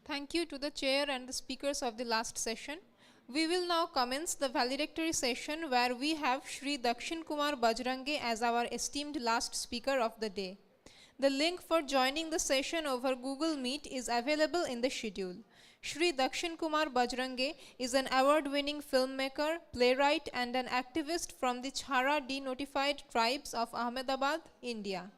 Thank you to the chair and the speakers of the last session. We will now commence the valedictory session where we have Shri Dakxinkumar Bajrange as our esteemed last speaker of the day. The link for joining the session over Google Meet is available in the schedule. Shri Dakxinkumar Bajrange is an award-winning filmmaker, playwright and an activist from the Chhara denotified tribes of Ahmedabad, India.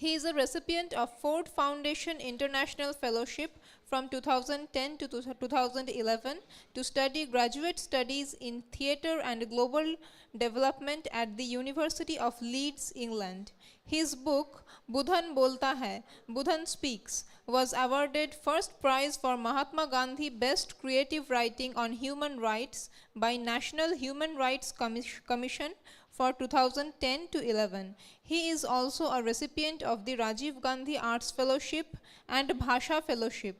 He is a recipient of Ford Foundation International Fellowship from 2010 to 2011 to study graduate studies in theatre and global development at the University of Leeds, England. His book, Budhan Bolta Hai, Budhan Speaks, was awarded first prize for Mahatma Gandhi Best Creative Writing on Human Rights by National Human Rights Commission for 2010 to 11. He is also a recipient of the Rajiv Gandhi Arts Fellowship and Bhasha Fellowship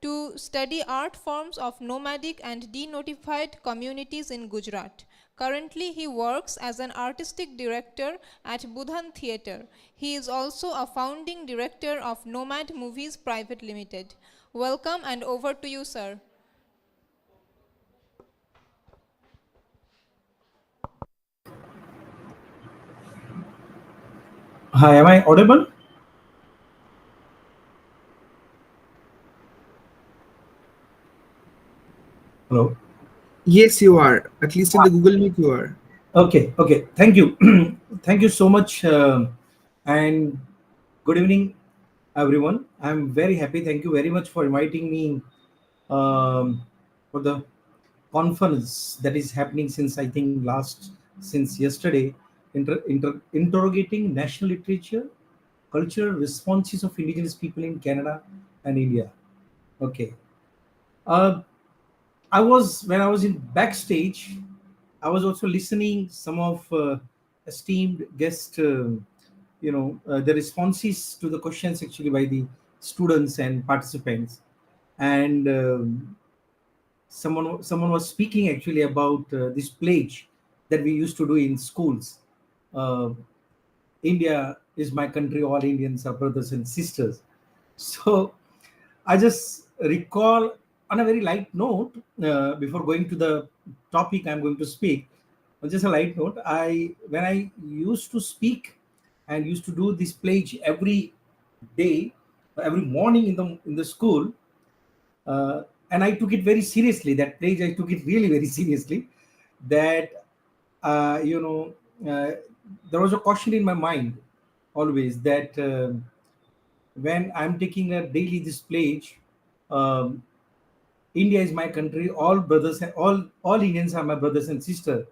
to study art forms of nomadic and denotified communities in Gujarat. Currently, he works as an artistic director at Budhan Theatre. He is also a founding director of Nomad Movies Private Limited. Welcome and over to you, sir. Hi, am I audible? Hello. Yes, you are. At least in the Google Meet, you are. Okay. Thank you. Thank you so much. And good evening, everyone. I'm very happy. Thank you very much for inviting me for the conference that is happening since I think since yesterday, interrogating national literature, cultural responses of indigenous people in Canada and India. Okay. Uh, when I was in backstage, I was also listening some of esteemed guest, the responses to the questions actually by the students and participants, and someone was speaking actually about this pledge that we used to do in schools. Uh, India is my country. All Indians are brothers and sisters. So I just recall on a very light note, before going to the topic I'm going to speak, on just a light note, when I used to speak and used to do this pledge every day, every morning in the school, and I took it very seriously. That pledge I took it really very seriously. That uh, you know, uh, there was a caution in my mind always that. When I'm taking a daily this pledge, um, India is my country. All brothers and all Indians are my brothers and sisters.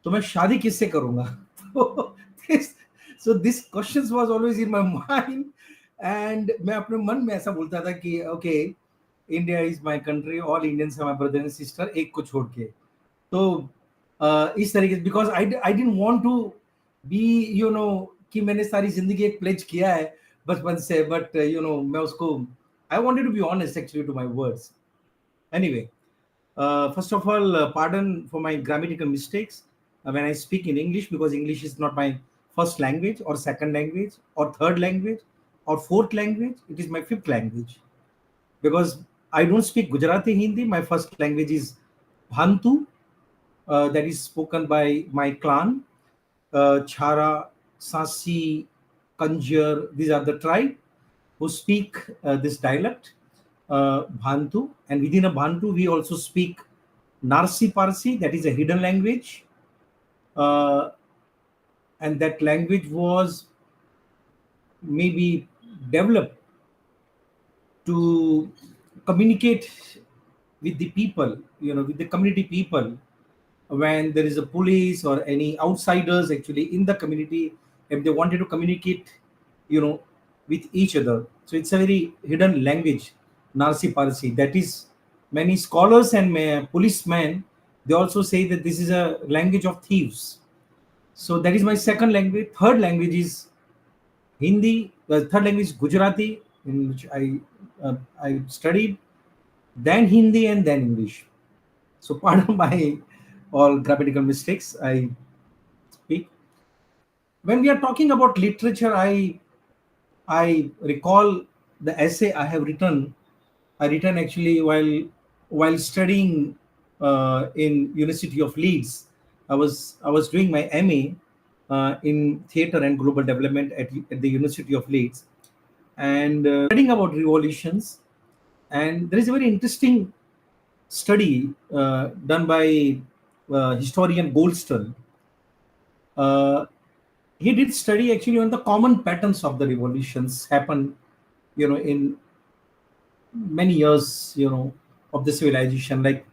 तो मैं शादी किससे करूंगा? तो this, so this questions was always in my mind, and मैं अपने मन में ऐसा बोलता था कि okay, India is my country. All Indians are my brother and sister. एक को छोड़ के. तो इस तरीके से because I didn't want to be कि मैंने सारी जिंदगी एक प्लेज किया है बचपन से, but मैं उसको I wanted to be honest actually to my words. Anyway, first of all, pardon for my grammatical mistakes when I speak in English, because English is not my first language or second language or third language or fourth language. It is my fifth language, because I don't speak Gujarati Hindi. My first language is Bhantu, that is spoken by my clan. Chhara, Sasi, Kanjar, these are the tribe who speak this dialect, Bhantu. And within a Bhantu, we also speak Narsi Parsi, that is a hidden language. Uh, and that language was maybe developed to communicate with the people, with the community people, when there is a police or any outsiders actually in the community, if they wanted to communicate, you know, with each other. So it's a very hidden language, Narsi Parsi. That is, many scholars and policemen, they also say that this is a language of thieves. So that is my second language. Third language is Hindi. The third language is Gujarati, in which I studied, then Hindi, and then English. So pardon my all grammatical mistakes I speak. When we are talking about literature, I recall the essay I have written I written actually while studying in University of Leeds. I was doing my MA in theatre and global development at the University of Leeds, and studying about revolutions. And there is a very interesting study done by historian Goldstone. Uh, he did study actually on the common patterns of the revolutions happen, in many years, of the civilization, like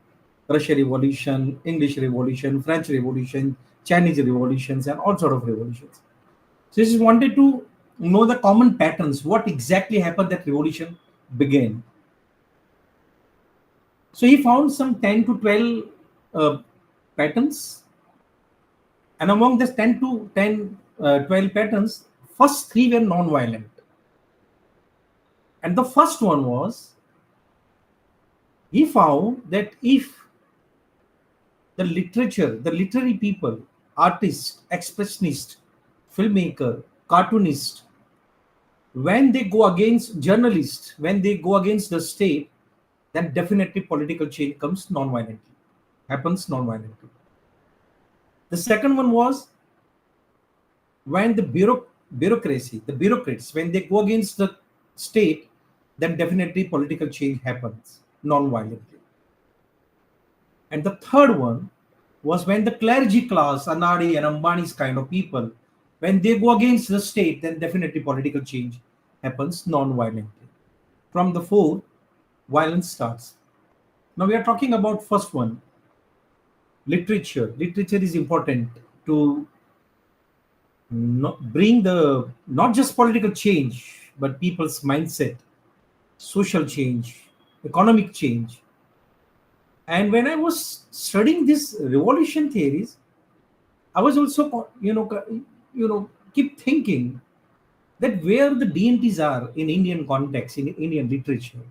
Russia Revolution, English Revolution, French Revolution, Chinese revolutions, and all sort of revolutions. So he just wanted to know the common patterns, what exactly happened that revolution began. So he found some 10 to 12 patterns, and among the 12 patterns, first three were non-violent. And the first one was, he found that if the literature, the literary people, artist, expressionist, filmmaker, cartoonist, when they go against journalists, when they go against the state, then definitely political change comes non-violently, happens non-violently. The second one was when the bureaucracy, the bureaucrats, when they go against the state, then definitely political change happens non-violently. And the third one was when the clergy class, Anadi and Ambani's kind of people, when they go against the state, then definitely political change happens non-violently. From the fourth, violence starts. Now we are talking about first one, literature. Literature is important to bring the not just political change, but people's mindset, social change, economic change. And when I was studying these revolution theories, I was also, keep thinking that where the DNTs are in Indian context, in Indian literature,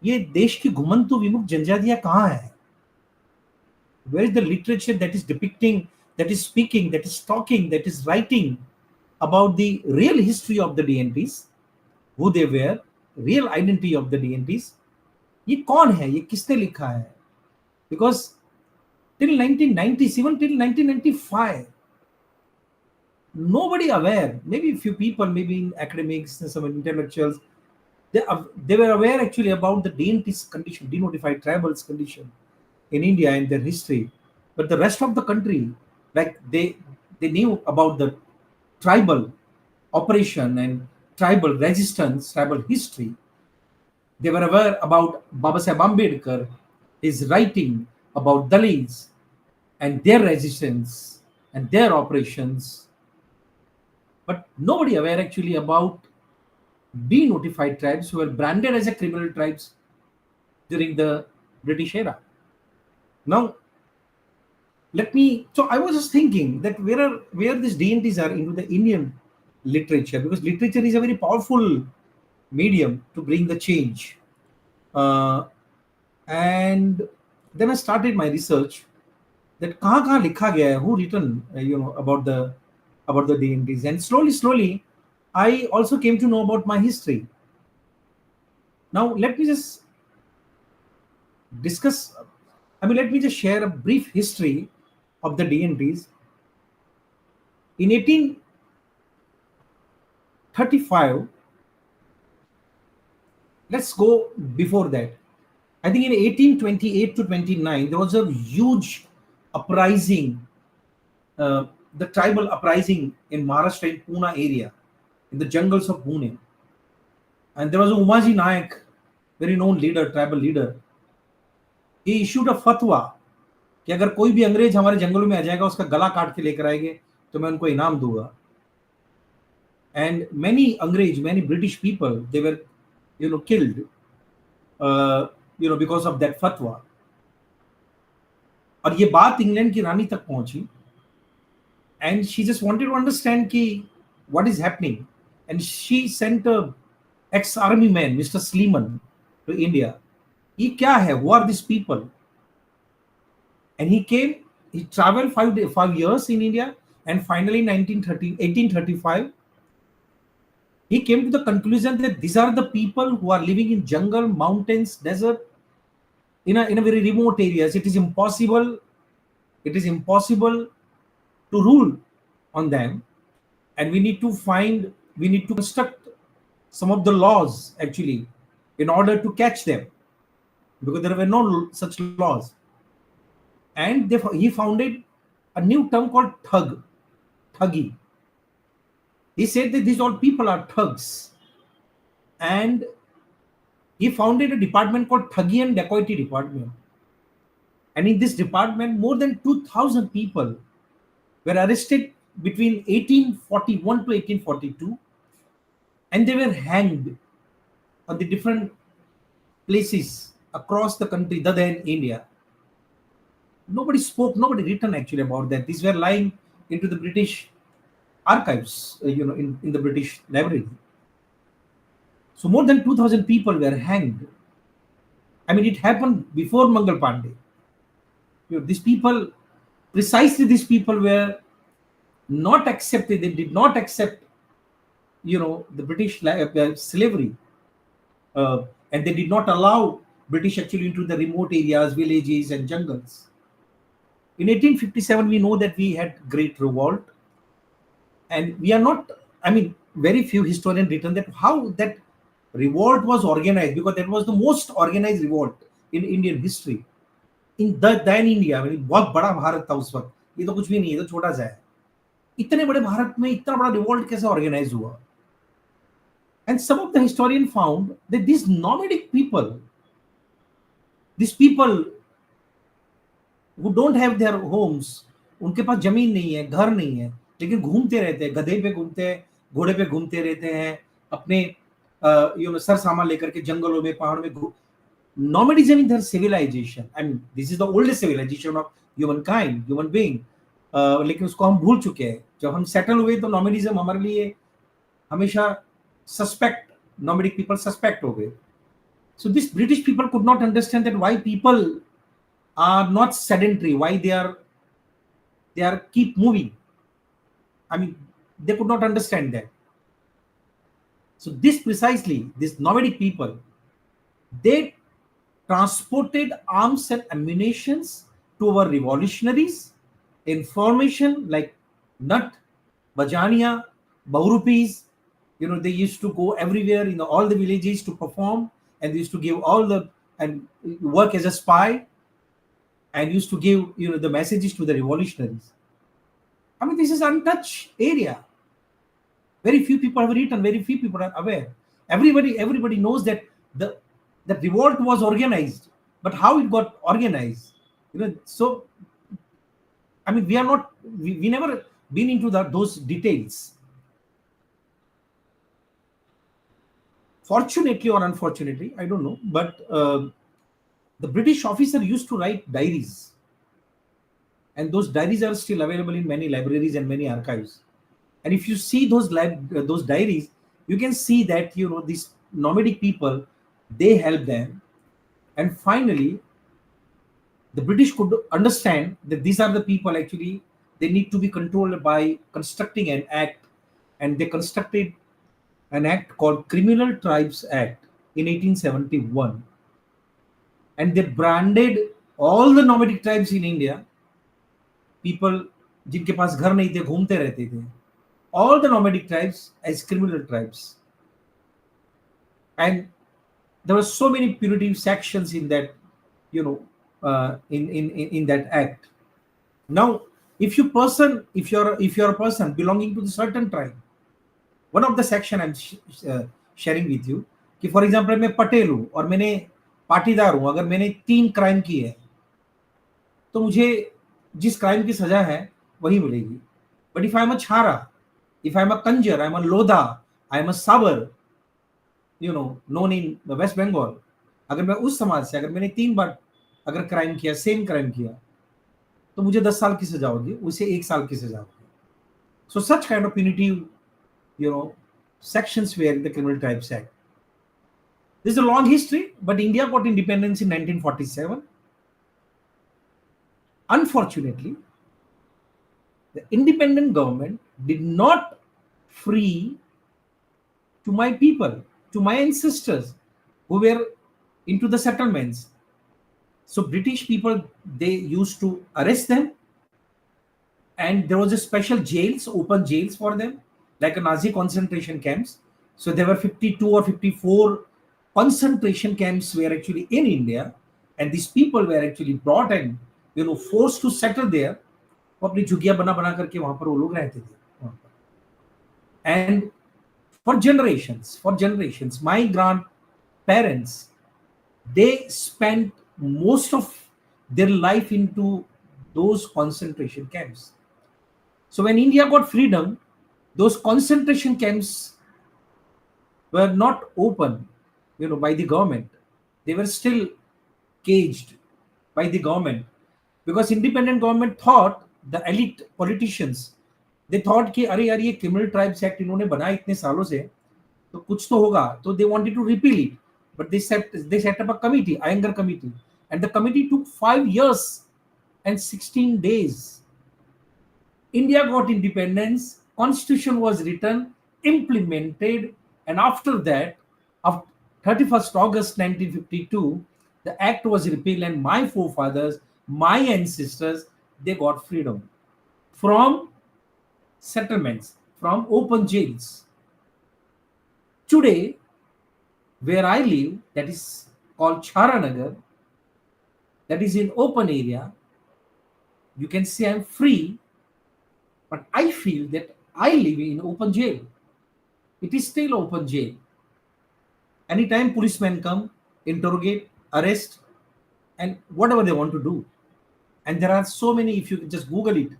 ये देश की घुमंतु विमुख जनजातियां कहाँ है? Where is the literature that is depicting, that is speaking, that is talking, that is writing about the real history of the DNTs, who they were, real identity of the DNTs? ये कौन है? ये किसने लिखा है? Because till 1990s, even till 1995, nobody aware, maybe a few people, maybe in academics, some intellectuals, they were aware actually about the DNT's condition, denotified tribals condition in India and their history. But the rest of the country, like they knew about the tribal operation and tribal resistance, tribal history. They were aware about Baba Saheb Ambedkar, his writing about Dalits and their resistance and their operations. But nobody aware actually about denotified tribes who were branded as a criminal tribes during the British era. Now, so I was just thinking that where these DNTs are into the Indian literature, because literature is a very powerful medium to bring the change. And then I started my research that कहाँ लिखा गया है, who written about the DNTs, and slowly I also came to know about my history. Now let me just let me just share a brief history of the DNTs. In 1835, let's go before that. I think in 1828 to 29, there was a huge uprising, the tribal uprising in Maharashtra, in Pune area, in the jungles of Pune. And there was a Umaji Nayak, very known leader, tribal leader. He issued a fatwa कि अगर कोई भी अंग्रेज हमारे जंगलों में आ जाएगा, उसका गला काट के लेकर आएंगे तो मैं उनको इनाम दूंगा. And many Angrez, many British people, they were, killed, because of that fatwa. और ये बात इंग्लैंड की रानी तक पहुंची. And she just wanted to understand कि what is happening. And she sent a ex-army man, Mr. Sleeman, to India. ये क्या है? Who are these people? And he came, he traveled 5 years in India, and finally in 1835, he came to the conclusion that these are the people who are living in jungle, mountains, desert, in a very remote areas. It is impossible to rule on them, and we need to construct some of the laws actually in order to catch them, because there were no such laws. And he founded a new term called thuggy. He said that these all people are thugs, and he founded a department called Thuggy and Dacoity Department. And in this department, more than 2,000 people were arrested between 1841 to 1842, and they were hanged on the different places across the country other than India. Nobody spoke, nobody written actually about that. These were lying into the British archives, in the British library. So more than 2,000 people were hanged. I mean, it happened before Mangal Pandey. Precisely these people were not accepted. They did not accept, the British slavery, and they did not allow British actually into the remote areas, villages, and jungles. In 1857, we know that we had great revolt, and we are not. I mean, very few historians written that how that revolt was organized, because that was the most organized revolt in Indian history. In then India, बहुत बड़ा भारत था उस वक्त, ये तो कुछ भी नहीं है, तो छोटा सा है. इतने बड़े भारत में इतना बड़ा रिवोल्ट कैसे ऑर्गेनाइज हुआ? And some of the historians found that these nomadic people, these people who don't have their homes, उनके पास जमीन नहीं है, घर नहीं है, लेकिन घूमते रहते हैं, गधे पे घूमते हैं, घोड़े पे घूमते रहते हैं, अपने सर सामान लेकर के जंगलों में, पहाड़ में. Nomadism is their civilization. I mean, this is the oldest civilization of human being. लेकिन उसको हम भूल चुके हैं. जब हम सेटल हुए तो nomadism हमारे लिए हमेशा nomadic people suspect हो गए. So these British people could not understand that why people are not sedentary, why they are keep moving. I mean, they could not understand that. So this nomadic people, they transported arms and ammunitions to our revolutionaries, information like Nut, Bajania, Baurupis. They used to go everywhere in all the villages to perform, and they used to give and work as a spy, and used to give the messages to the revolutionaries. I mean, this is untouched area. Very few people have written, very few people are aware. Everybody knows that the revolt was organized, but how it got organized, so I mean, we never been into those details. Fortunately or unfortunately, I don't know, but the British officer used to write diaries, and those diaries are still available in many libraries and many archives. And if you see those diaries, you can see that these nomadic people, they help them. And finally, the British could understand that these are the people actually, they need to be controlled by constructing an act. And they constructed an act called Criminal Tribes Act in 1871. And they branded all the nomadic tribes in India, people जिनके पास घर नहीं थे, घूमते रहते थे, all the nomadic tribes as criminal tribes. And there were so many punitive sections in that, in that act. Now, if you're a person belonging to a certain tribe, one of the section I'm sharing with you, कि for example मैं पटेल हूँ और मैंने पाटीदार हूँ, अगर मैंने 3 crime किए हैं, तो मुझे जिस क्राइम की सजा है वही मिलेगी. But if I'm a Chhara, if I'm a Kanjar, I'm a Lodha, I'm a Sabar, known in the West Bengal, अगर मैं उस समाज से, अगर मैंने 3 बार अगर क्राइम किया, सेम क्राइम किया, तो मुझे 10 साल की सजा होगी, उसे 1 साल की सजा होगी. So such kind of punitive, sections were in the Criminal Tribes Act. This is a long history, but India got independence in 1947. Unfortunately, the independent government did not free to my people, to my ancestors who were into the settlements. So British people, they used to arrest them, and there was a special jails, open jails for them, like a Nazi concentration camps. So there were 52 or 54 concentration camps were actually in India, and these people were actually brought and forced to settle there. वो अपनी झुग्गियां बना बना करके वहां पर वो लोग रहते थे वहां पर. And for generations, my grandparents, they spent most of their life into those concentration camps. So when India got freedom, those concentration camps were not open, by the government. They were still caged by the government, because independent government thought, the elite politicians, they thought कि अरे यार ये criminal tribes act इन्होंने बनाया इतने सालों से, तो कुछ तो होगा, तो they wanted to repeal it, but they set up a committee, Iyengar committee, and the committee took 5 years and 16 days. India got independence, constitution was written, implemented, and after that, of 31st August 1952, the act was repealed, and my forefathers, my ancestors, they got freedom from settlements, from open jails. Today, where I live, that is called Charanagar, that is in open area, you can say I'm free, but I feel that I live in open jail. It is still open jail. Anytime policemen come, interrogate, arrest, and whatever they want to do. And there are so many, if you just Google it,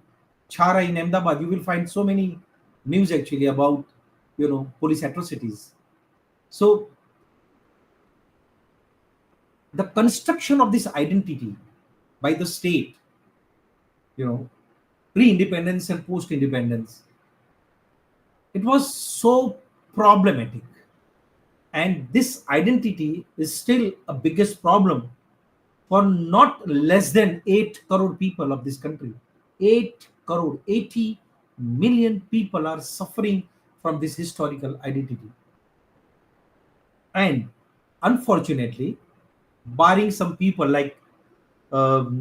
Chara in Ahmedabad, you will find so many news actually about, police atrocities. So the construction of this identity by the state, pre-independence and post-independence, it was so problematic. And this identity is still a biggest problem for not less than 8 crore people of this country. 8 crore, 80 million people are suffering from this historical identity. And unfortunately, barring some people like, like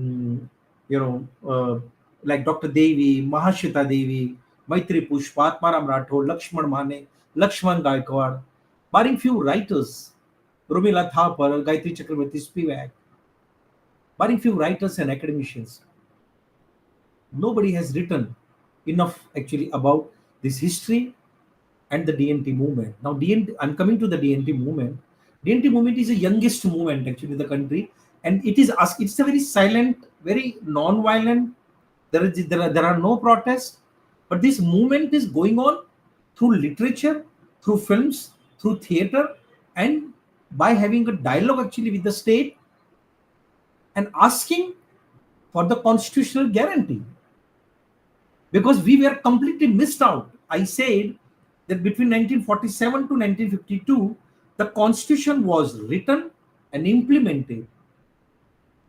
Dr. Devi, Mahashita Devi, Maitri Pushpa, Atmaram Rathod, Lakshman Mane, Lakshman Gaikwad, barring few writers, Rumila Thapar, Gayatri Chakravarti Spivak, barring few writers and academicians, nobody has written enough actually about this history and the DNT movement. Now, I'm coming to the DNT movement. DNT movement is the youngest movement actually in the country, and it's a very silent, very non-violent. There are no protests, but this movement is going on through literature, through films, through theater, and by having a dialogue actually with the state and asking for the constitutional guarantee. Because we were completely missed out. I said that between 1947 to 1952, the constitution was written and implemented.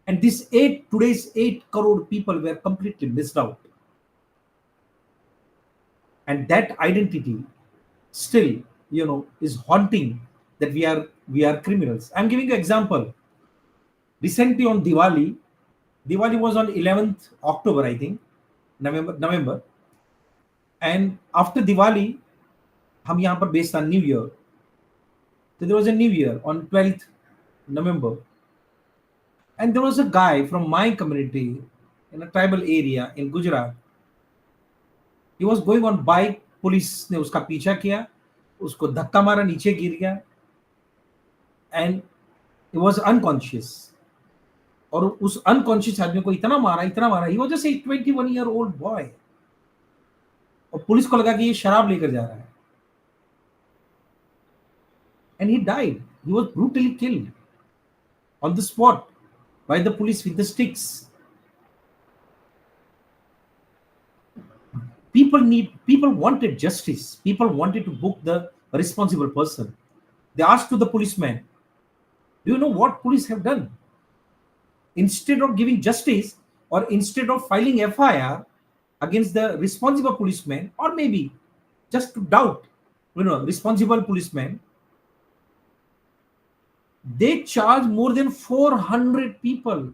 And today's 8 crore people were completely missed out. And that identity still, is haunting, that we are criminals. I'm giving you an example. Recently on Diwali was on 11th October, I think, November. And after Diwali, हम यहाँ पर based on New Year. So there was a New Year on 12th November. And there was a guy from my community in a tribal area in Gujarat. He was going on bike, police ने उसका पीछा किया, उसको धक्का मारा, नीचे गिर गया, and he was unconscious. और उस unconscious आदमी को इतना मारा, he was just a 21-year-old boy. और पुलिस को लगा कि ये शराब लेकर जा रहा है. And he died. He was brutally killed on the spot by the police with the sticks. People wanted justice. People wanted to book the responsible person. They asked to the policeman, do you know what police have done? Instead of giving justice, or instead of filing FIR against the responsible policeman, or maybe just to doubt responsible policemen, they charge more than 400 people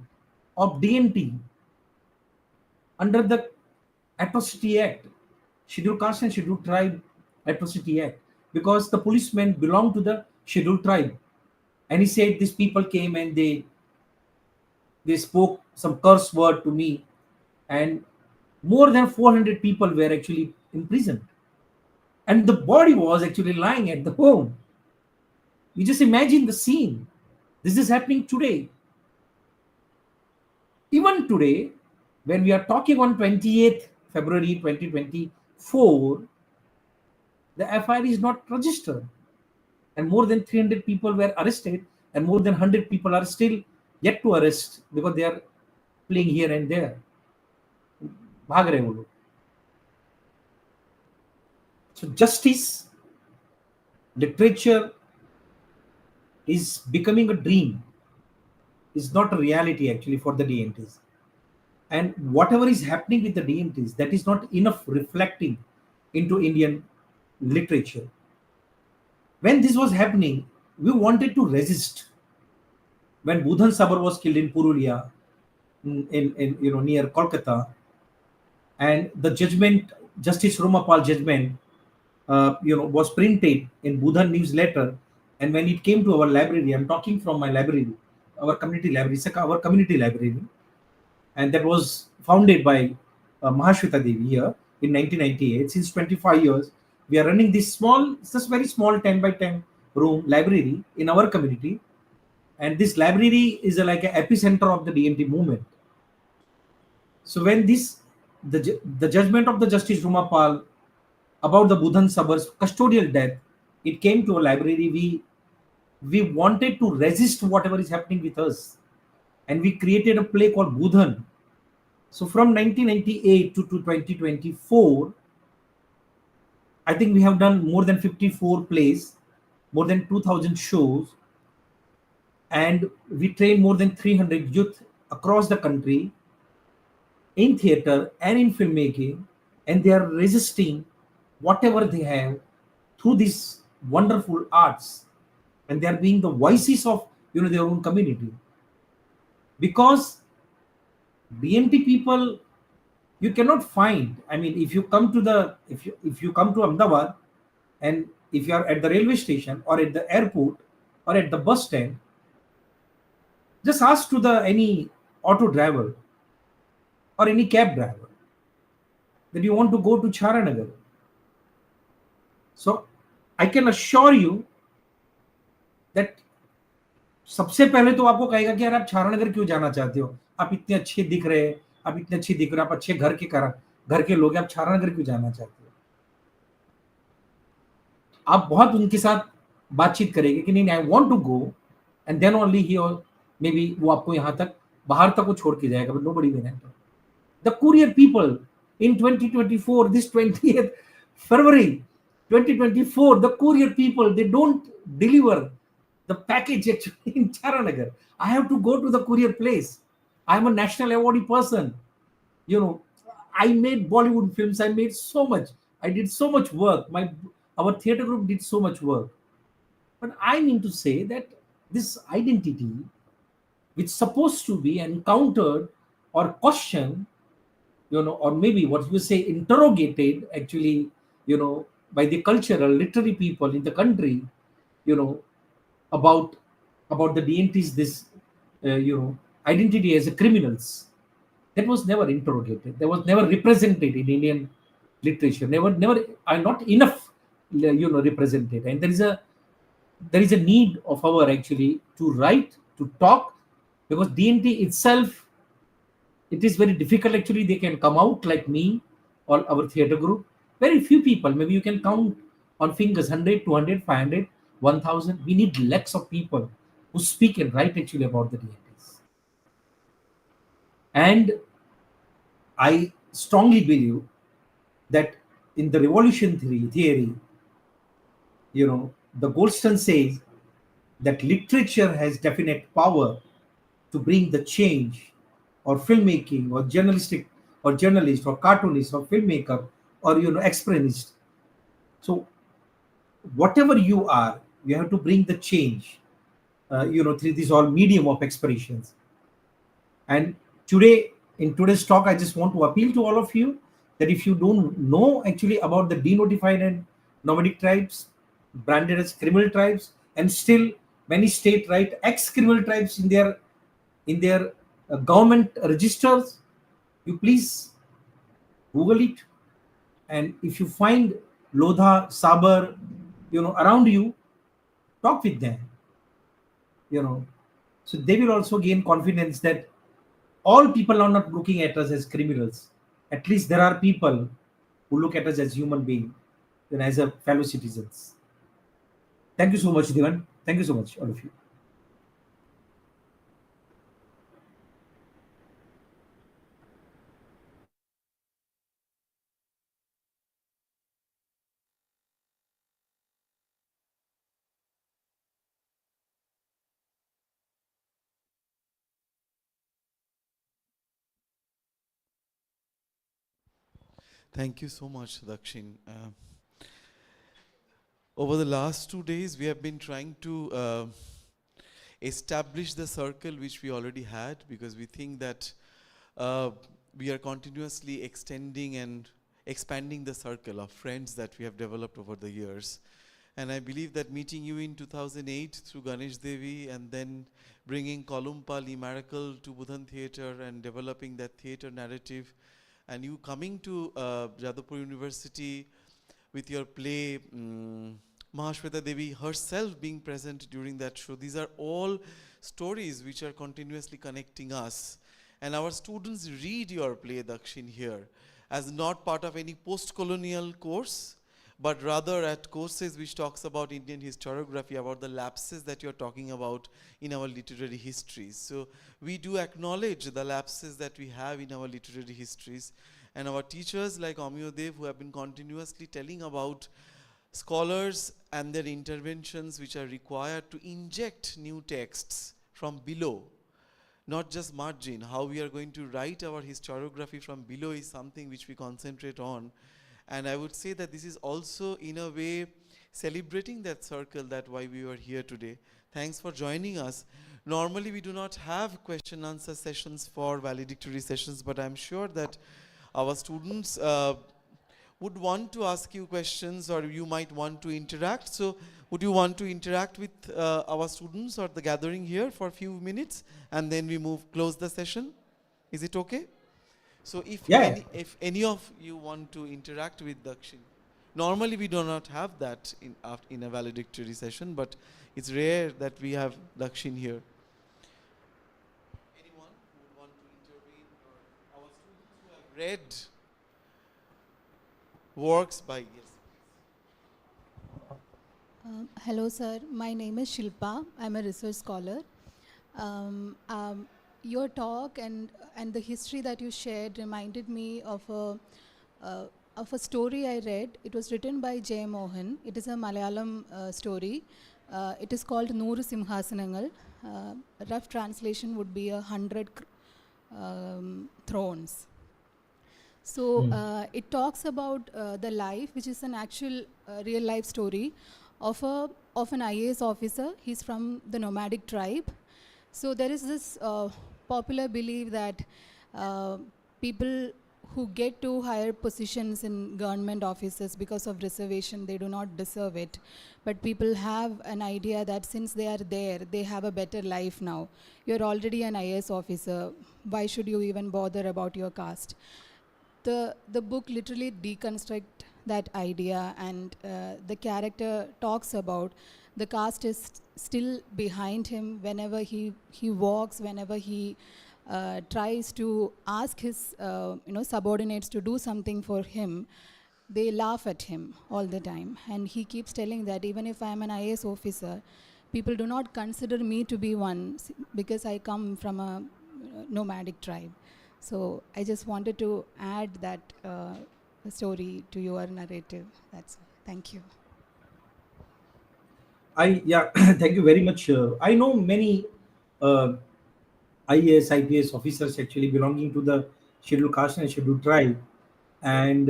of DNT under the Atrocity Act, Scheduled Caste and Scheduled Tribe Atrocity Act, because the policemen belong to the Scheduled Tribe. And he said these people came and they spoke some curse word to me, and more than 400 people were actually imprisoned. And the body was actually lying at the home. You just imagine the scene. This is happening today. Even today, when we are talking on 28th February 2024, the FIR is not registered. And more than 300 people were arrested, and more than 100 people are still yet to arrest because they are playing here and there. भाग रहे हैं वो लोग. So justice, literature is becoming a dream. It's not a reality actually for the DNTs. And whatever is happening with the DNTs, that is not enough reflecting into Indian literature. When this was happening, we wanted to resist. When Budhan Sabar was killed in Purulia, in near Kolkata, and the judgment, Justice Romapal judgment, was printed in Budhan newsletter, and when it came to our library, I'm talking from my library, our community library, our community library, and that was founded by Mahashweta Devi here in 1998. Since 25 years, we are running this small, just very small 10 by 10 room library in our community. And this library is like an epicenter of the DNT movement. So when the judgment of the Justice Romapal about the Budhan Sabar's custodial death, it came to a library, we wanted to resist whatever is happening with us. And we created a play called Budhan. So from 1998 to 2024, I think we have done more than 54 plays, more than 2,000 shows, and we train more than 300 youth across the country in theater and in filmmaking, and they are resisting whatever they have through these wonderful arts, and they are being the voices of their own community. Because DNT people, you cannot find. I mean, if you come to if you come to Ahmedabad, and if you are at the railway station or at the airport or at the bus stand, just ask to any auto driver or any cab driver that you want to go to Charanagar. So I can assure you that सबसे पहले तो आपको कहेगा कि यार आप छारानगर क्यों जाना चाहते हो, आप इतने अच्छे दिख रहे हैं, आप इतने अच्छे दिख रहे हो, आप अच्छे घर के लोग, आप छारानगर क्यों जाना चाहते हो. आप बहुत उनके साथ बातचीत करेंगे कि नहीं, I want to go, and then only ही और मे बी वो आपको यहाँ तक बाहर तक वो छोड़ के जाएगा, but nobody will enter. The courier people in 2024, this 20th February 2024, the courier people, they don't deliver the package actually in Charanagar. I have to go to the courier place. I'm a national awardee person. I made Bollywood films. I made so much. I did so much work. Our theater group did so much work. But I mean to say that this identity, which is supposed to be encountered or questioned, or maybe what you say interrogated actually, by the cultural, literary people in the country, about the DNTs, this, identity as a criminals, that was never interrogated. That was never represented in Indian literature. Never, not enough, represented. And there is a need of our actually to write, to talk, because DNT itself, it is very difficult actually. They can come out like me or our theater group. Very few people, maybe you can count on fingers, 100, 200, 500, 1000. We need lakhs of people who speak and write actually about the DNTs. And I strongly believe that in the revolution theory, the Goldstone says that literature has definite power to bring the change, or filmmaking, or journalist, or cartoonist, or filmmaker, or expressionist. So whatever you are, you have to bring the change, through this all medium of expressions. And today, in today's talk, I just want to appeal to all of you that if you don't know actually about the denotified and nomadic tribes, branded as criminal tribes, and still many state write ex-criminal tribes in their government registers, you please Google it. And if you find Lodha, Sabar, around you, talk with them. You know, so they will also gain confidence that all people are not looking at us as criminals. At least there are people who look at us as human beings, as a fellow citizens. Thank you so much, Divan. Thank you so much, all of you. Thank you so much, Dakshin. Over the last 2 days, we have been trying to establish the circle which we already had, because we think that uh, we are continuously extending and expanding the circle of friends that we have developed over the years. And I believe that meeting you in 2008 through Ganesh Devi, and then bringing Kolumpali Miracle to Budhan Theatre and developing that theatre narrative, and you coming to Jadavpur University with your play, Mahashweta Devi herself being present during that show. These are all stories which are continuously connecting us. And our students read your play, Dakshin, here as not part of any post-colonial course, but rather at courses which talks about Indian historiography, about the lapses that you're talking about in our literary histories. So we do acknowledge the lapses that we have in our literary histories. And our teachers like Amiyo Dev, who have been continuously telling about scholars and their interventions which are required to inject new texts from below, not just margin. How we are going to write our historiography from below is something which we concentrate on. And I would say that this is also, in a way, celebrating that circle, that why we were here today. Thanks for joining us. Normally, we do not have question answer sessions for valedictory sessions, but I'm sure that our students would want to ask you questions, or you might want to interact. So would you want to interact with our students or the gathering here for a few minutes, and then we close the session? Is it okay? So Yeah. if any of you want to interact with Dakshin, normally we do not have that in a valedictory session, but it's rare that we have Dakshin here. Anyone who would want to intervene, or our students who have read works by, yes. Hello, sir. My name is Shilpa. I'm a research scholar. Um, um, your talk and the history that you shared reminded me of a story I read. It was written by J. Mohan. It is a Malayalam story. It is called Nooru Simhasanangal. Rough translation would be 100 thrones. So it talks about the life, which is an actual real life story of an IAS officer. He's from the nomadic tribe. So there is this popular belief that people who get to higher positions in government offices because of reservation, they do not deserve it. But people have an idea that since they are there, they have a better life now. You're already an IAS officer. Why should you even bother about your caste? The book literally deconstruct that idea, and the character talks about the caste is still behind him whenever he walks, whenever he tries to ask his subordinates to do something for him. They laugh at him all the time, and he keeps telling that even if I am an IAS officer, people do not consider me to be one because I come from a nomadic tribe. So I just wanted to add that story to your narrative. That's all. Thank you. Thank you very much. I know many uh, IAS, IPS officers actually belonging to the scheduled caste and scheduled tribe, and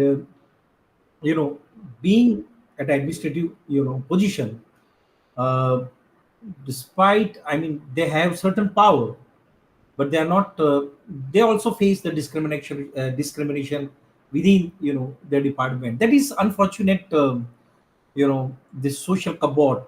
you know, being at administrative, position, uh, despite, I mean, they have certain power, but they are not. They also face the discrimination within, their department. That is unfortunate. This social cupboard,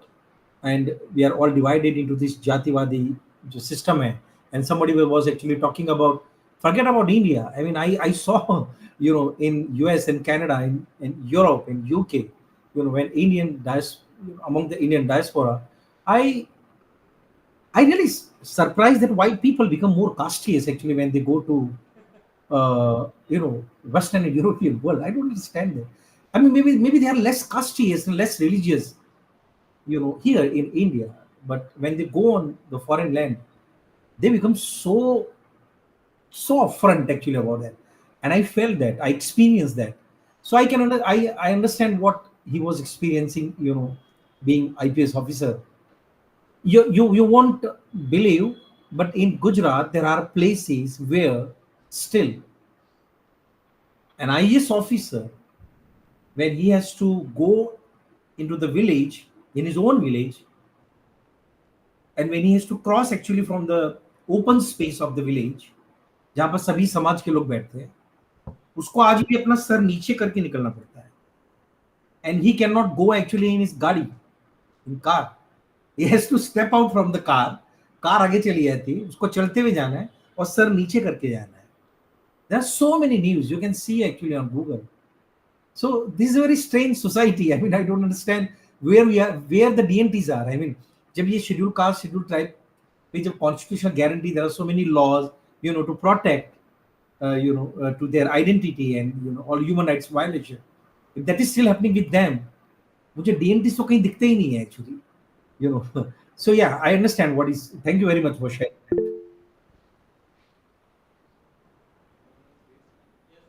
and we are all divided into this jativadi system hai. And somebody was actually talking about, forget about India. I mean, I saw in US and Canada, in Europe, in UK, when among the Indian diaspora, i I really surprised that why people become more castious actually when they go to Western and European world. I don't understand that. I mean, maybe they are less castious and less religious, here in India. But when they go on the foreign land, they become so upfront actually about that. And I felt that, I experienced that. So I understand what he was experiencing, being IPS officer. You won't believe, but in Gujarat there are places where still an IAS officer, when he has to go into the village, in his own village, and when he has to cross actually from the open space of the village, जहाँ पर सभी समाज के लोग बैठते हैं, उसको आज भी अपना सर नीचे करके निकलना पड़ता है. And he cannot go actually in his गाड़ी, in car. He has to step out from the car. Car आगे चली जाती है, उसको चलते हुए जाना है और सर नीचे करके जाना है. There are so many news you can see actually on Google. So this is a very strange society. I mean, I don't understand where we are, where the DNTs are. I mean, जब ये scheduled caste, scheduled tribe पे जब constitutional guarantee, there are so many laws, to protect, to their identity and all human rights violation. If that is still happening with them, मुझे DNTs तो कहीं दिखते ही नहीं है actually. So yeah, I understand what is. Thank you very much for sharing.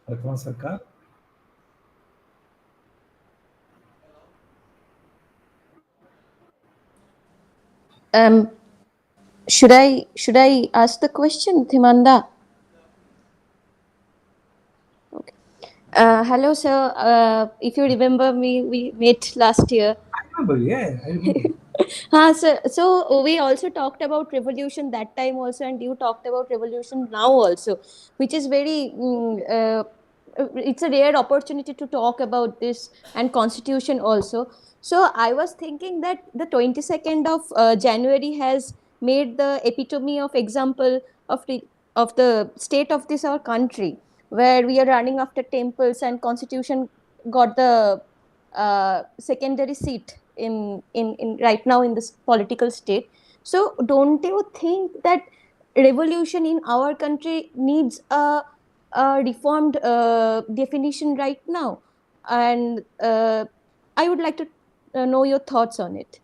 Ratwan Sarkar. Should I ask the question, Thimanda? Okay. Hello, sir. If you remember me, we met last year. I remember, yeah. I remember. So we also talked about revolution that time also, and you talked about revolution now also, which is very it's a rare opportunity to talk about this, and constitution also. So I was thinking that the 22nd of January has made the epitome of example of the state of this our country, where we are running after temples, and constitution got the secondary seat in right now in this political state. So don't you think that revolution in our country needs a reformed definition right now? And I would like to know your thoughts on it.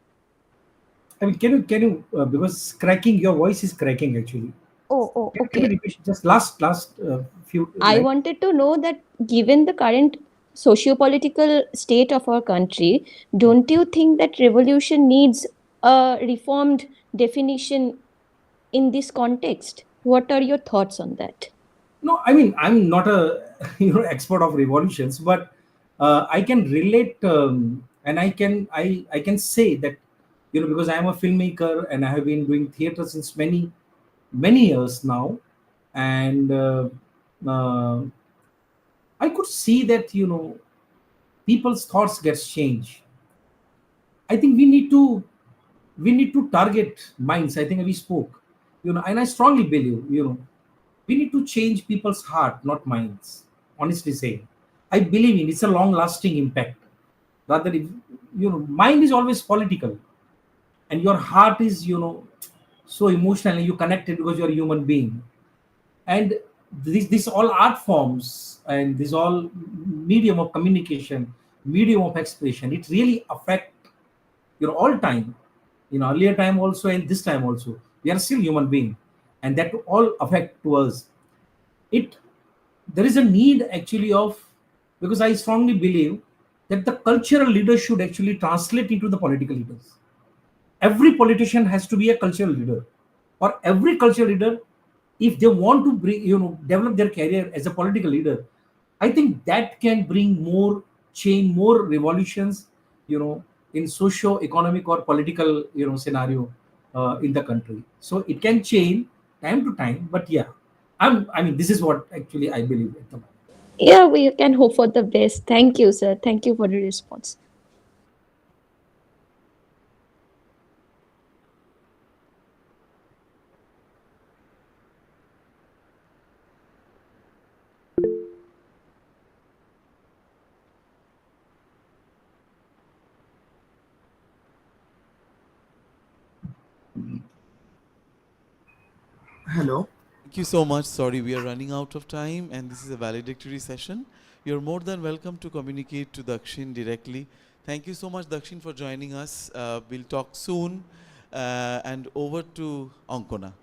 I mean, can you because cracking, your voice is cracking actually. Oh, Can you okay. repeat just last few I lines? wanted to know that given the current socio-political state of our country, don't you think that revolution needs a reformed definition in this context? What are your thoughts on that? No, I mean, I'm not a expert of revolutions, but I can relate, and I can say that, because I am a filmmaker and I have been doing theater since many years now, and uh, I could see that people's thoughts gets changed. I think we need to target minds. I think we spoke, and I strongly believe, we need to change people's heart, not minds. Honestly saying, I believe in it's a long-lasting impact. Rather, if mind is always political, and your heart is so emotional, and you connected because you're a human being. And this all art forms and this all medium of communication, medium of expression, it really affect all time, earlier time also and this time also. We are still human being, and that all affect to us. It There is a need actually of, because I strongly believe that the cultural leaders should actually translate into the political leaders. Every politician has to be a cultural leader, or every cultural leader, if they want to bring, develop their career as a political leader, I think that can bring more change, more revolutions, in socio-economic or political, scenario in the country. So it can change time to time, but yeah, I mean, this is what actually I believe at the moment. Yeah, we can hope for the best. Thank you, sir. Thank you for the response. Hello. Thank you so much. Sorry, we are running out of time, and this is a valedictory session. You're more than welcome to communicate to Dakshin directly. Thank you so much, Dakshin, for joining us. We'll talk soon. And over to Ankona.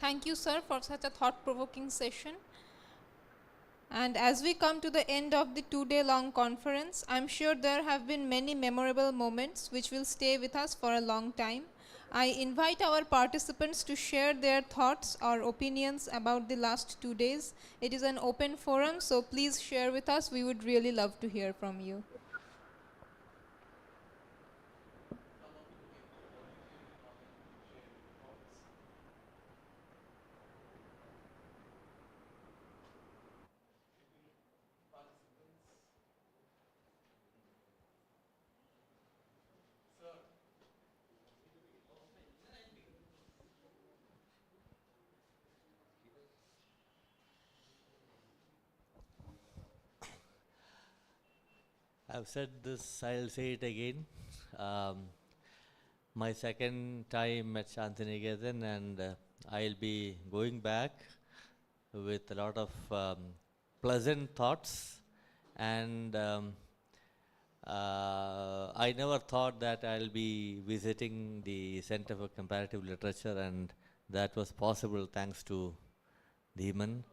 Thank you, sir, for such a thought-provoking session. And as we come to the end of the 2-day-long conference, I'm sure there have been many memorable moments which will stay with us for a long time. I invite our participants to share their thoughts or opinions about the last 2 days. It is an open forum, so please share with us. We would really love to hear from you. I've said this, I'll say it again. Um, my second time at Shantiniketan, and I'll be going back with a lot of pleasant thoughts. And I never thought that I'll be visiting the Center for Comparative Literature, and that was possible thanks to Dhiman.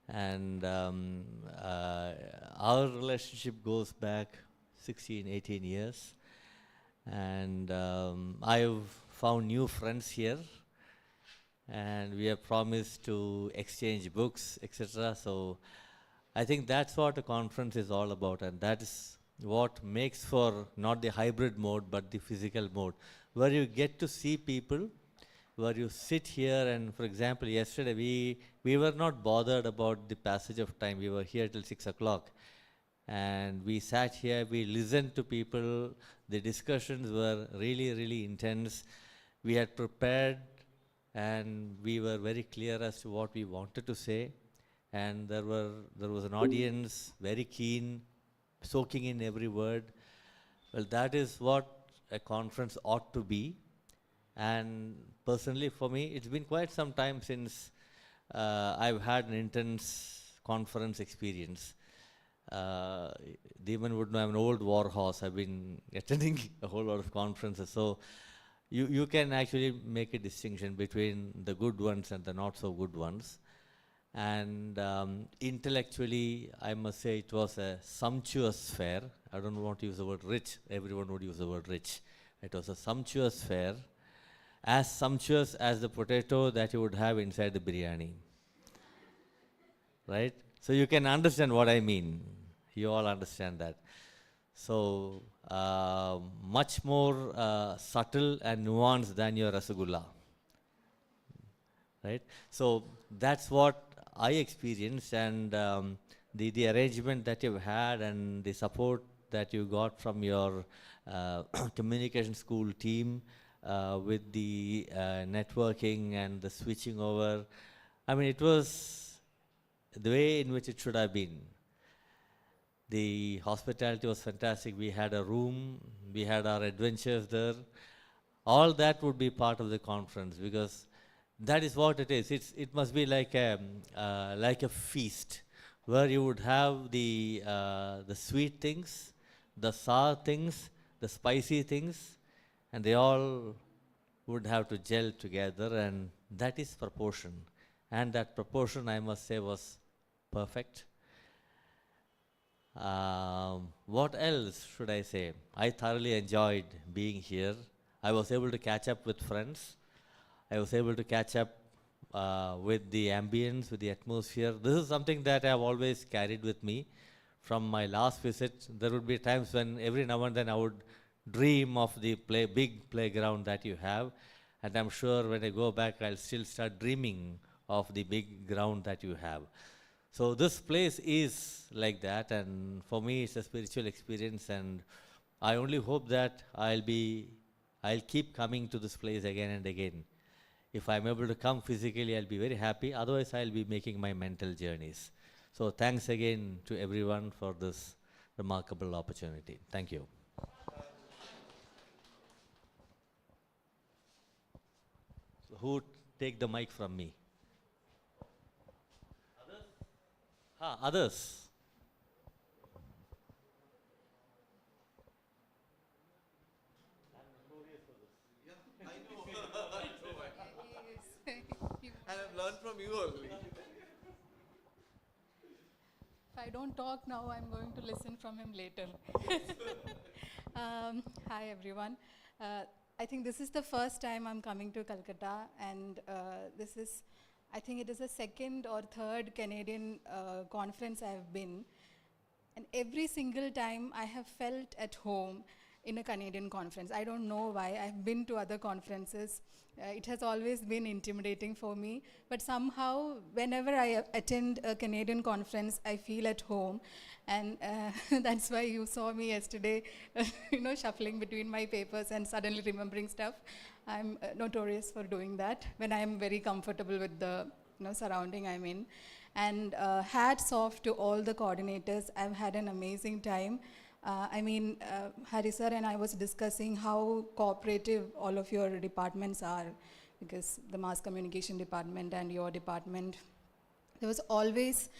And our relationship goes back 16, 18 years. And I've found new friends here, and we have promised to exchange books, etc. So I think that's what a conference is all about, and that is what makes for not the hybrid mode, but the physical mode, where you get to see people, where you sit here. And for example, yesterday we were not bothered about the passage of time. We were here till 6 o'clock, and we sat here, we listened to people. The discussions were really, really intense. We had prepared, and we were very clear as to what we wanted to say. And there was an audience very keen, soaking in every word. Well, that is what a conference ought to be. And personally, for me, it's been quite some time since I've had an intense conference experience. Deeman would know I'm an old war horse. I've been attending a whole lot of conferences. So you can actually make a distinction between the good ones and the not so good ones. And intellectually, I must say it was a sumptuous fair. I don't want to use the word rich. Everyone would use the word rich. It was a sumptuous fair, as sumptuous as the potato that you would have inside the biryani. Right? So you can understand what I mean. You all understand that. So much more subtle and nuanced than your rasagulla. Right? So that's what I experienced, and the arrangement that you've had and the support that you got from your communication school team with the networking and the switching over. I mean, it was the way in which it should have been. The hospitality was fantastic. We had a room, we had our adventures there. All that would be part of the conference, because that is what it is. It must be like a feast, where you would have the sweet things, the sour things, the spicy things, and they all would have to gel together, and that is proportion. And that proportion, I must say, was perfect. What else should I say? I thoroughly enjoyed being here. I was able to catch up with friends. I was able to catch up with the ambience, with the atmosphere. This is something that I have always carried with me from my last visit. There would be times when every now and then I would dream of the big playground that you have. And I'm sure when I go back, I'll still start dreaming of the big ground that you have. So this place is like that, and for me it's a spiritual experience, and I only hope that I'll keep coming to this place again and again. If I'm able to come physically, I'll be very happy. Otherwise, I'll be making my mental journeys. So thanks again to everyone for this remarkable opportunity. Thank you. So who would take the mic from me? Others. And I've learned from you only. If I don't talk now, I'm going to listen from him later. Hi, everyone. I think this is the first time I'm coming to Calcutta, and I think it is the second or third Canadian conference I've been. And every single time I have felt at home in a Canadian conference. I don't know why. I've been to other conferences. It has always been intimidating for me. But somehow, whenever I attend a Canadian conference, I feel at home. And that's why you saw me yesterday, shuffling between my papers and suddenly remembering stuff. I'm notorious for doing that when I'm very comfortable with the surrounding I'm in. And hats off to all the coordinators. I've had an amazing time. Hari sir and I was discussing how cooperative all of your departments are, because the mass communication department and your department, there was always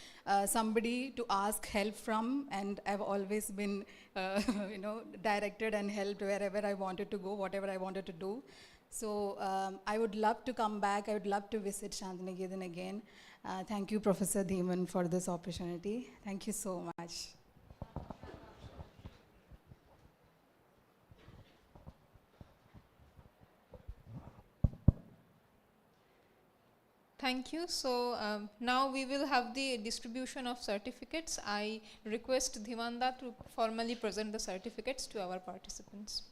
somebody to ask help from, and I've always been, directed and helped wherever I wanted to go, whatever I wanted to do. So I would love to come back. I would love to visit Shantiniketan again. Thank you, Professor Dhiman, for this opportunity. Thank you so much. Thank you. So now we will have the distribution of certificates. I request Dhimanda to formally present the certificates to our participants.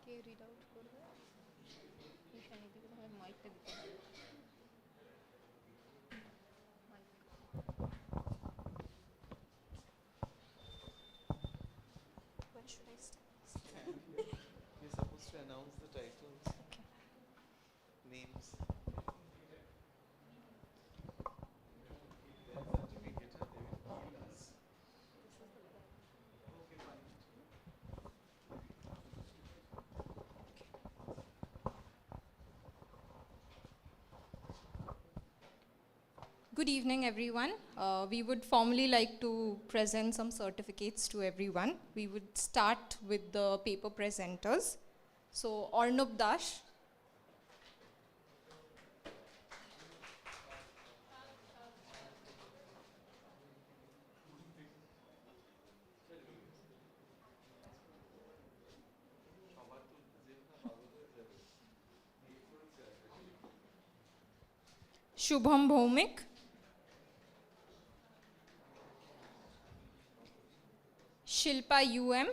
Read out করবে ঈশানী দিকে তাহলে মাইকটা দিতে হবে Where should I start? You're supposed to announce the titles. Okay. Names. Good evening, everyone. We would formally like to present some certificates to everyone. We would start with the paper presenters. So, Arnab Dash. Shubham Bhaumik. Shilpa UM.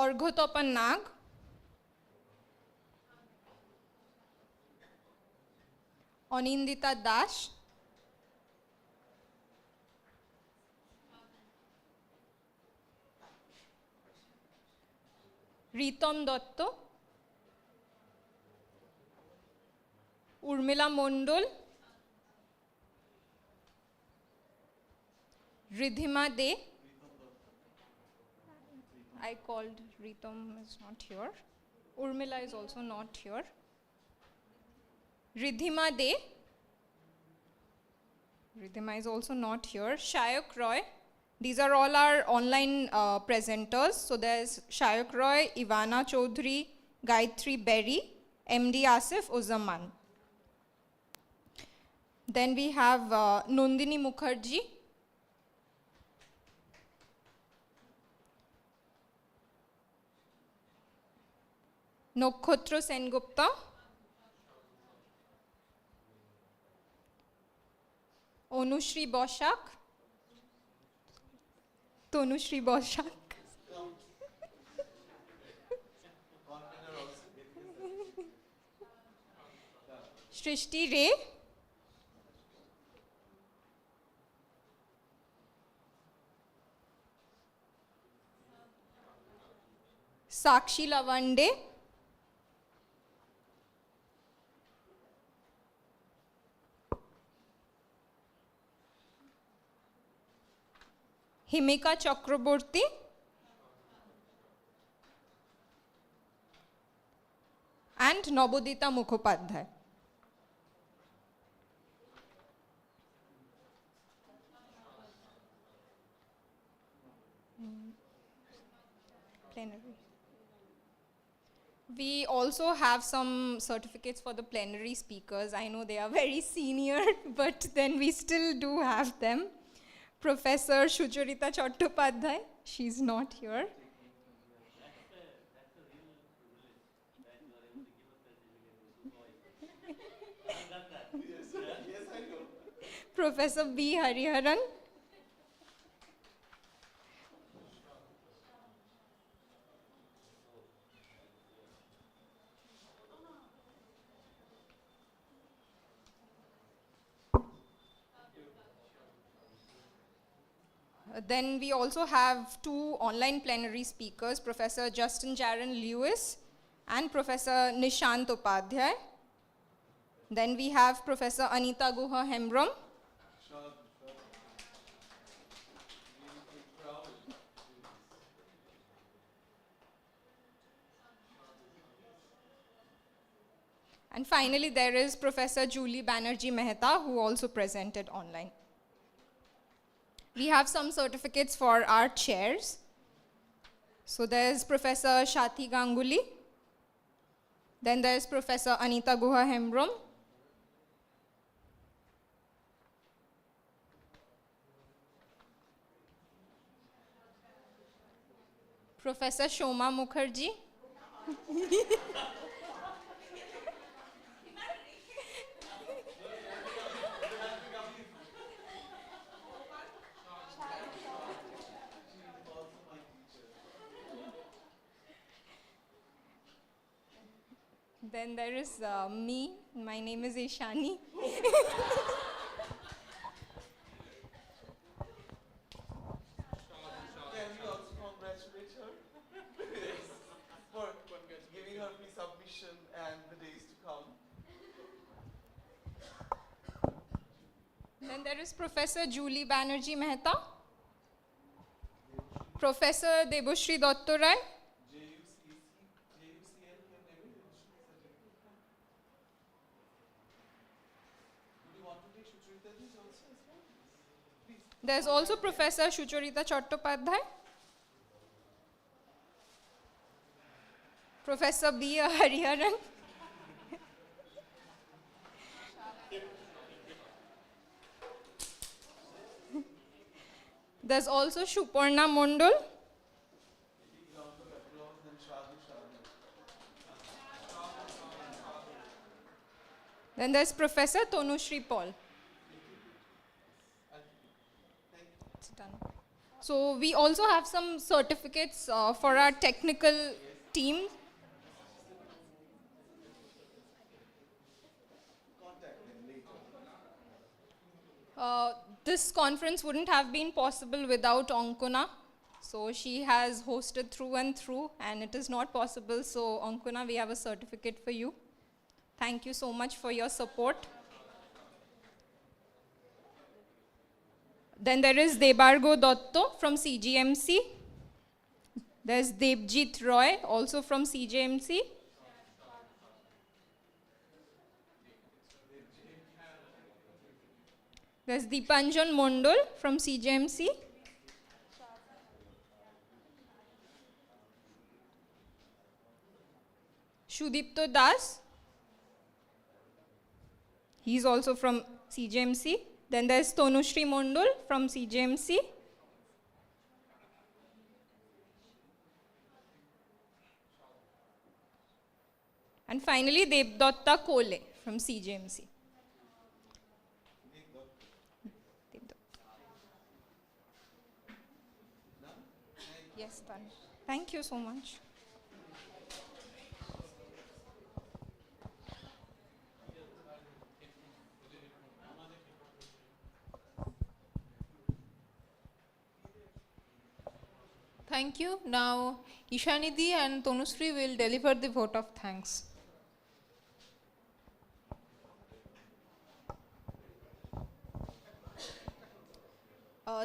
Orghotopan Nag. Anindita Dash. Ritam Dotto. Urmila Mondol. Ridhima De. I called Ritam is not here. Urmila is also not here. Ridhima De. Ridhima is also not here. Shayok Roy. These are all our online presenters. So there's Shayok Roy, Ivana Chaudhary, Gayatri Berry, MD Asif Uzzaman. Then we have Nandini Mukherjee. Nokhotra Sengupta. Onushri Boshak. Tonushri Boshak. Shrishti Ray. Sakshi Lavande. Himika Chakraborty. And Nobodita Mukhopadhyay. Plenary. We also have some certificates for the plenary speakers. I know they are very senior, but then we still do have them. Professor Shucharita Chattopadhyay, she's not here. Professor B. Hariharan. Then we also have two online plenary speakers, Professor Justin Jaron Lewis and Professor Nishant Upadhyay. Then we have Professor Anita Guha Hembrom. And finally, there is Professor Julie Banerjee Mehta, who also presented online. We have some certificates for our chairs. So there's Professor Shati Ganguly. Then there's Professor Anita Guha Hembrom. Professor Shoma Mukherjee. Then there is me. My name is Ishani. Can we also congratulate her? Yes, for giving her pre-submission and the days to come. Then there is Professor Julie Banerjee Mehta. Professor Debashri Dottoray. There's also Professor Shucharita Chattopadhyay. Professor B. Hariharan. There's also Shuparna Mondal. Then there's Professor Tonushri Paul. It's done. So we also have some certificates for our technical team. This conference wouldn't have been possible without Ankuna. So she has hosted through and through, and it is not possible. So Ankuna, we have a certificate for you. Thank you so much for your support. Then there is Debargo Dotto from CGMC. There's Debjit Roy, also from CGMC. There's Deepanjan Mondol from CJMC. Shudipto Das. He's also from CJMC. Then there's Tonushri Mondol from CJMC. And finally, Devdatta Kole from CJMC. Yes, done. Thank you so much. Thank you. Now, Ishanidhi and Tonusri will deliver the vote of thanks.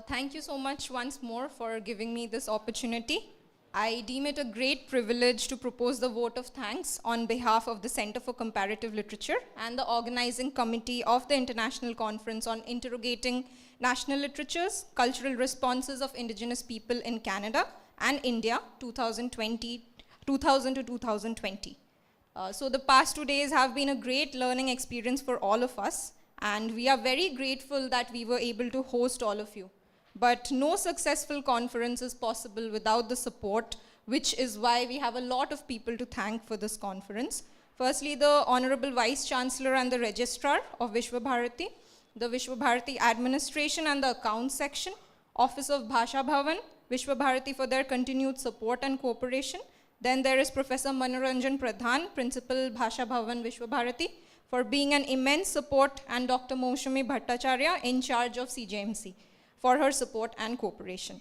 Thank you so much once more for giving me this opportunity. I deem it a great privilege to propose the vote of thanks on behalf of the Center for Comparative Literature and the organizing committee of the International Conference on Interrogating National Literatures, Cultural Responses of Indigenous People in Canada and India 2000 to 2020. So the past 2 days have been a great learning experience for all of us, and we are very grateful that we were able to host all of you. But no successful conference is possible without the support, which is why we have a lot of people to thank for this conference. Firstly, the Honorable Vice Chancellor and the Registrar of Vishwa Bharati, the Vishwa Bharati Administration and the Accounts Section, Office of Bhasha Bhavan, Vishwa Bharati for their continued support and cooperation. Then there is Professor Manoranjan Pradhan, Principal Bhasha Bhavan Vishwa Bharati, for being an immense support, and Dr. Moushami Bhattacharya, in charge of CJMC, for her support and cooperation.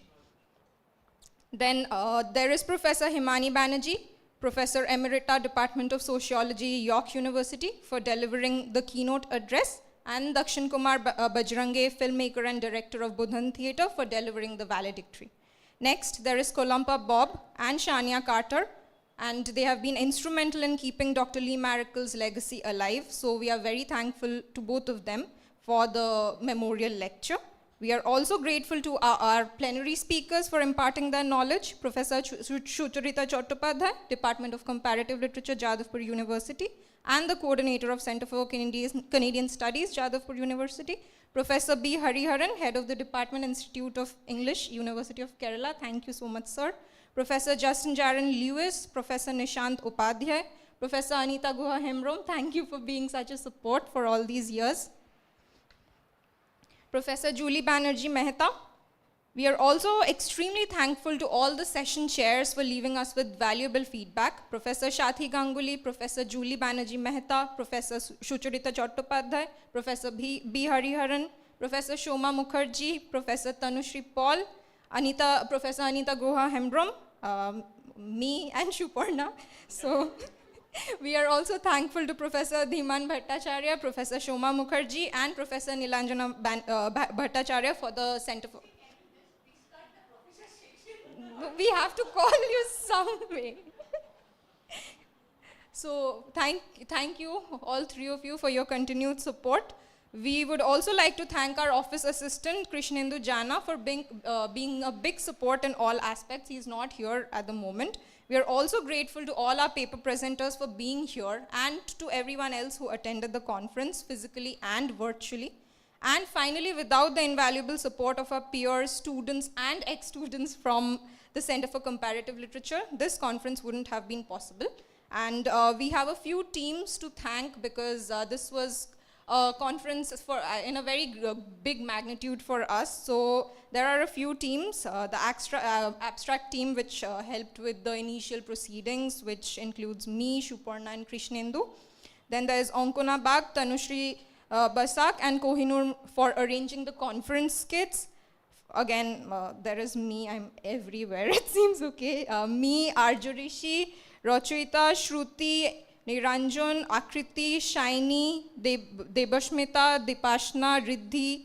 Then there is Professor Himani Banerjee, Professor Emerita, Department of Sociology, York University, for delivering the keynote address, and Dakxinkumar Bajrange, filmmaker and director of Budhan Theatre, for delivering the valedictory. Next, there is Kolumpa Bob and Shania Carter, and they have been instrumental in keeping Dr. Lee Marical's legacy alive, so we are very thankful to both of them for the memorial lecture. We are also grateful to our plenary speakers for imparting their knowledge, Professor Sucharita Chattopadhyay, Department of Comparative Literature, Jadavpur University, and the coordinator of Center for Canadian Studies, Jadavpur University, Professor B. Hariharan, head of the Department Institute of English, University of Kerala. Thank you so much, sir. Professor Justin Jaron Lewis, Professor Nishant Upadhyay, Professor Anita Guha Hemrom, thank you for being such a support for all these years. Professor Julie Banerjee Mehta. We are also extremely thankful to all the session chairs for leaving us with valuable feedback. Professor Shathi Ganguly, Professor Julie Banerjee Mehta, Professor Sucharita Chattopadhyay, Professor B. Hariharan, Professor Shoma Mukherjee, Professor Tanushri Paul, Professor Anita Guha Hembrom, me and Shuparna. So we are also thankful to Professor Dhiman Bhattacharya, Professor Shoma Mukherjee, and Professor Nilanjana Bhattacharya for the Center for... We have to call you some way. So thank you, all three of you, for your continued support. We would also like to thank our office assistant, Krishnendu Jana, for being a big support in all aspects. He's not here at the moment. We are also grateful to all our paper presenters for being here, and to everyone else who attended the conference physically and virtually. And finally, without the invaluable support of our peers, students, and ex-students from the Center for Comparative Literature, this conference wouldn't have been possible. And we have a few teams to thank, because this was a conference in a very big magnitude for us. So there are a few teams. The abstract team, which helped with the initial proceedings, which includes me, Shuparna, and Krishnendu. Then there is Onkona Bag, Tanushri Basak, and Kohinoor for arranging the conference skits. Again, there is me, I'm everywhere, it seems, okay. Me, Arjurishi, Rochita, Shruti, Niranjan, Akriti, Shaini, Debashmita, Dipashna, Riddhi,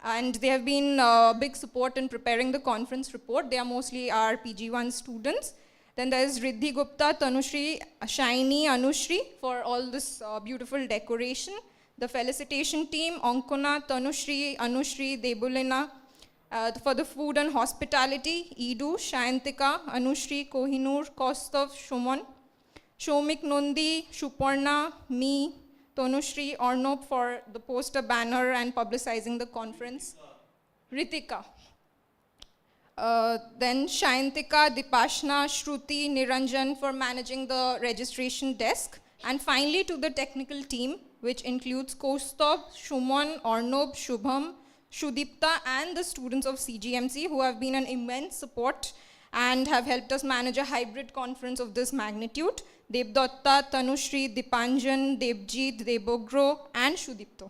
and they have been big support in preparing the conference report. They are mostly our PG1 students. Then there is Riddhi Gupta, Tanushri, Shaini, Anushri for all this beautiful decoration. The felicitation team, Ankona, Tanushri, Anushri, Debulena. For the food and hospitality, Idu, Shayantika, Anushri, Kohinoor, Kaustav, Shuman. Shomik Nondi, Shuparna, me, Tanushri, Arnab for the poster banner and publicizing the conference. Ritika. Then Shayantika, Dipashna, Shruti, Niranjan for managing the registration desk. And finally to the technical team, which includes Kaustav, Shuman, Arnab, Shubham, Shudipta and the students of CGMC who have been an immense support and have helped us manage a hybrid conference of this magnitude. Devdatta, Tanushri, Dipanjan, Devjit, Debogro and Shudipto.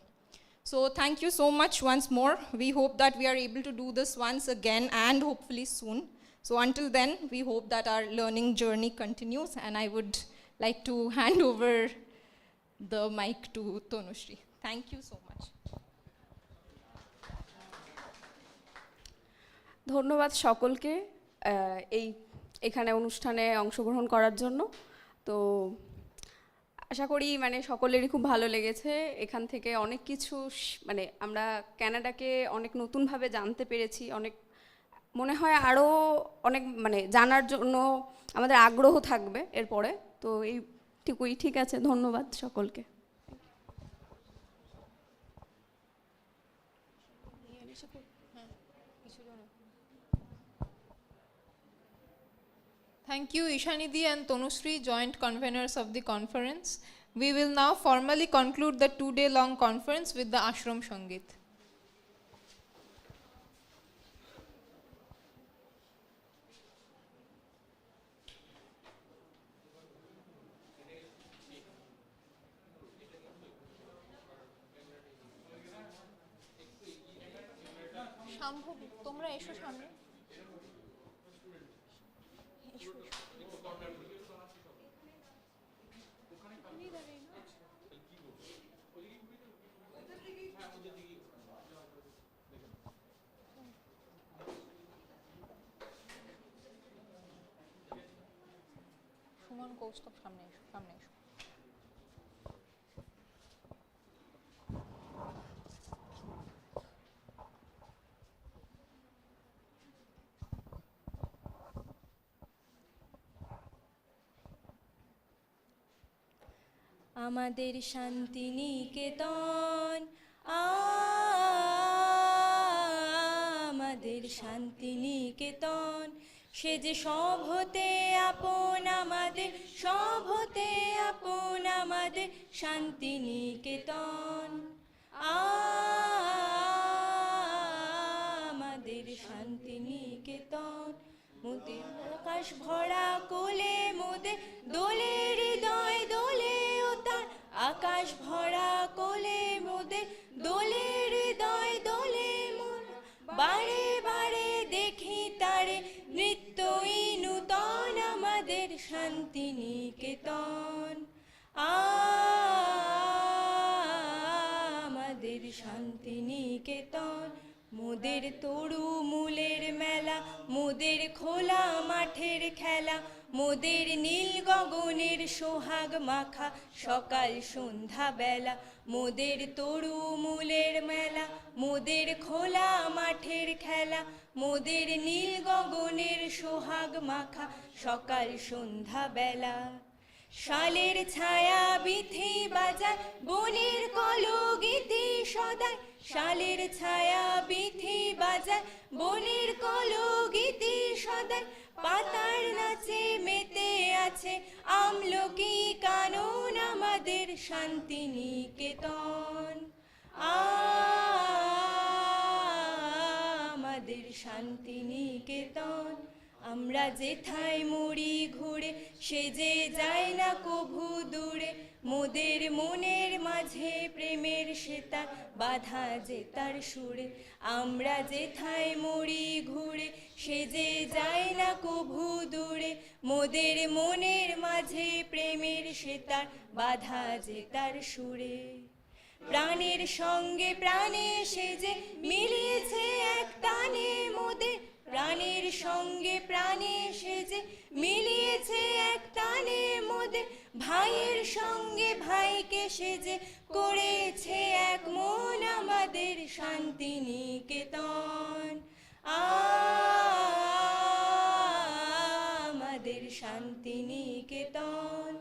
So thank you so much once more. We hope that we are able to do this once again and hopefully soon. So until then, we hope that our learning journey continues, and I would like to hand over the mic to Tanushri. Thank you so much. ধন্যবাদ সকলকে এখানে অনুষ্ঠানে অংশগ্রহণ করার জন্য। তো আশা করি সকলেরই খুব ভালো লেগেছে। এখান থেকে অনেক কিছু আমরা কানাডাকে অনেক নতুনভাবে জানতে পেরেছি। অনেক মনে হয় আরও অনেক জানার জন্য আমাদের আগ্রহ থাকবে এরপরে। তো এইটুকুই, ঠিক আছে, ধন্যবাদ সকলকে। Thank you, Ishanidhi and Tanushree, joint conveners of the conference. We will now formally conclude the 2-day-long conference with the Ashram Sangeet. Shambhavi, তোমরা এসো সামনে। সুমন, কৌস্তব, সামনে এসো, সামনে এসো। আমাদের শান্তিনিকেতন, আমাদের শান্তিনিকেতন, সে যে সব হতে আপন আমাদের, সব হতে আপন আমাদের শান্তিনিকেতন, আমাদের শান্তিনিকেতন। মোদের আকাশ ভরা কোলে মোদের দোলে হৃদয় দোলে ও তার, আকাশ ভরা কোলে মোদের দোলে হৃদয় দোলে মোর, বারে বারে দেখি তারে নিত্যই নূতন আমাদের শান্তিনিকেতন, আমাদের শান্তিনিকেতন। মোদের তরু মূলের মেলা, মোদের খোলা মাঠের খেলা, মোদের নীল গগনের সোহাগ মাখা সকাল সন্ধ্যা বেলা, মোদের তরু মূলের মেলা, মোদের খোলা মাঠের খেলা, মোদের নীল গগনের সোহাগ মাখা সকাল সন্ধ্যা বেলা। শালের ছায়া বিথি বাজায় বনের কলগীতি সদায়, শালের ছায়া বিথি বাজায় বনের কলগীতি সদায়, পাতার নাচে মেতে আছে আমলকি কানন আমাদের শান্তিনিকেতন, আমাদের শান্তিনিকেতন। আমরা যেথায় মরি ঘুরে সে যে যায় না কভু দূরে, মোদের মনের মাঝে প্রেমের সেতা বাধা যে তার সুরে। আমরা যেথায় মরি ঘুরে সে যে যায় না কভু দূরে, মোদের মনের মাঝে প্রেমের সেতা বাধা যে তার সুরে। প্রাণের সঙ্গে প্রাণে সে যে মিলিয়েছে এক টানে মোদের, প্রাণের সঙ্গে প্রাণে সে যে মিলিয়েছে এক টানে মোদের। মোদের ভাইয়ের সঙ্গে ভাইকে সেজে করেছে এক মন আমাদের শান্তিনিকেতন আমাদের শান্তিনিকেতন